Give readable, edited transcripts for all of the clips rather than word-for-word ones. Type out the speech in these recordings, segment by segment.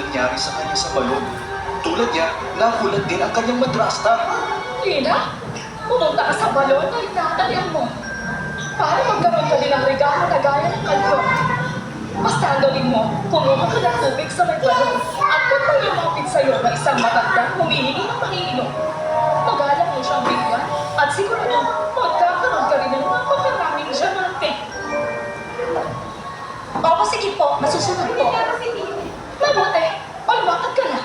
nangyari sa kanya sa balon. Tulad niya, nakulat din ang kanyang madrasta. Lina, pumunta ka sa balon ay tatalian mo. Para magkaroon ka din ng regalo na gaya ng kalyo. Basta ang gawin mo, pumunta ka ng tubig sa may balon. At kung may lumapit sa'yo na isang matanda humihingi ng pangiinom, magalang mo siyang bigyan at sigurado magkakaroon ka rin ng napakaraming diamante. Opo, sige po. Masusunod po. Mabuti. Malwakad ka na.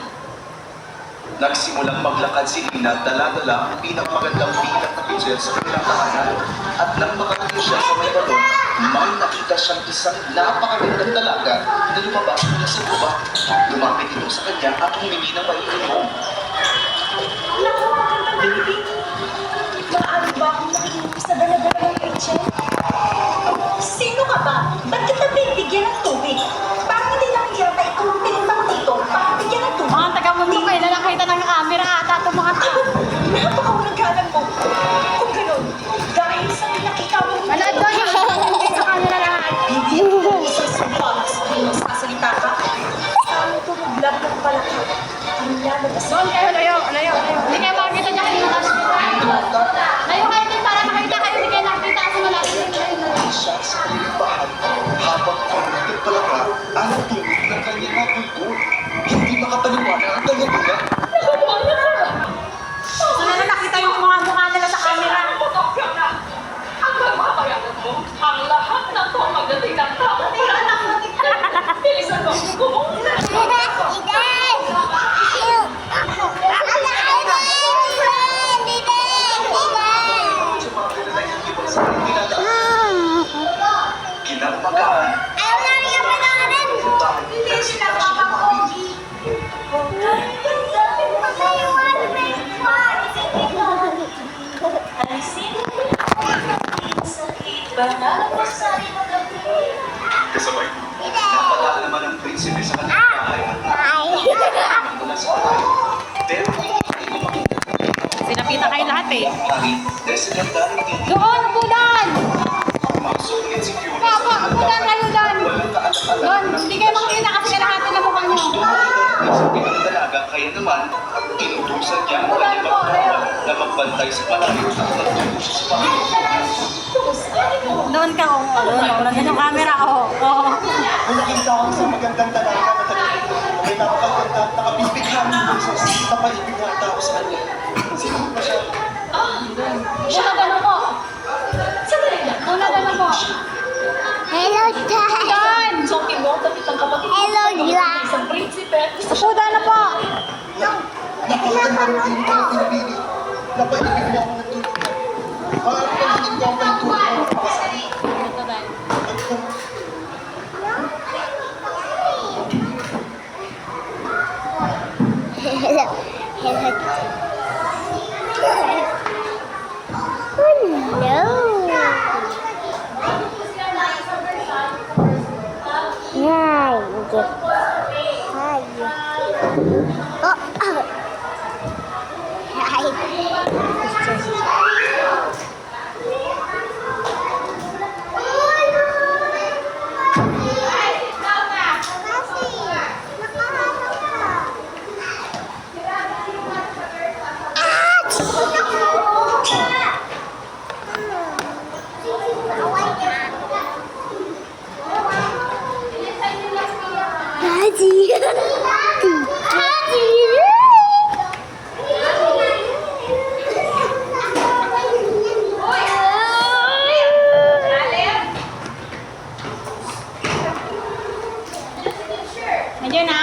Nagsimulang maglakad si Lina at dala-dala ang pinakmagandang bilang na picture sa kanilang tahanan. At nang makarating siya sa may balon, may nakita siyang isang napakagandang dalaga na lumabas mula sa guba. Lumapit ito sa kanya at humingi ng paiinom. Naku, magandang baby. Maaari ba akong makinig sa dala-dala ng Rachel? Sino ka ba? Ba't kita bibigyan ng tubig? Parang hindi namin yata ikaw ang pinunta dito para bigyan ng tubig. Mga taga-mundo kayo na nakita ng camera ata itong mga to. Napakawalang galang mo. Kung ganun, dahil sa nakita mo Manood doon yung sa camera lahat. hindi mo isasumpa sa kanyang sasalita ka. Ang tumuglag ng palaka. Ang lalabas Doon kayo, layo. Hindi kayo makikita niya kayo ng layo kayo din para makita kayo. Hindi kayo nakita kasi malapit. Siya sa kanyang bahay habang pagdating palaka ang tunog ng kanyang nabulbul. Hindi makapaniwala ang kanyang ugat. So na nakita yung mga mukha nila sa camera. Hanggang mapayagan mo ang lahat ng pagdating ng tao. Bilisan mo, kumunta. Kinarmagaan. Hindi sila makapogi. Alisin. Sakit ba na masari magabi? Kasabay, napadaan naman ang prinsipe sa kanyang bahay at nakakita mula sa bahay. Pero hindi ko makita Sinapita kayo lahat eh. ang hari dahil sa ganda ng tingin. Doon, bulan! Masulit si Fiona Papa, bulan kayo doon! walang kaalam-alam Doon, hindi kayo makikita kasi kalahati na mukha niyo. sa pinagdalaga, kaya naman, inutusan niya ang kanyang magkawal na magbantay sa palayo at nagtulo siya sa bahay. Doon ka, oo. Doon yung camera, oo. Kung nakita ko sa magandang dalaga na talagang may napakaganda, nakapipighan mo sa napaibig na tao sa kanya. Sino ba siya? Siya na gano'n po. Sandali lang. Doon na gano'n po. Hello, Dad. Doon! So, pinotapit ang kapatid mo. Hello, Dad. Isang prinsipe. Suda na po. Napakaganda rin din ko ng pinipili. Napaibig mo ako ng tulog. Pagiging ko ang palitulog ko. Ito dahil. Hello. Hello. Oh, no. Hi. Hi. Oh. Daddy. Nandiyan na?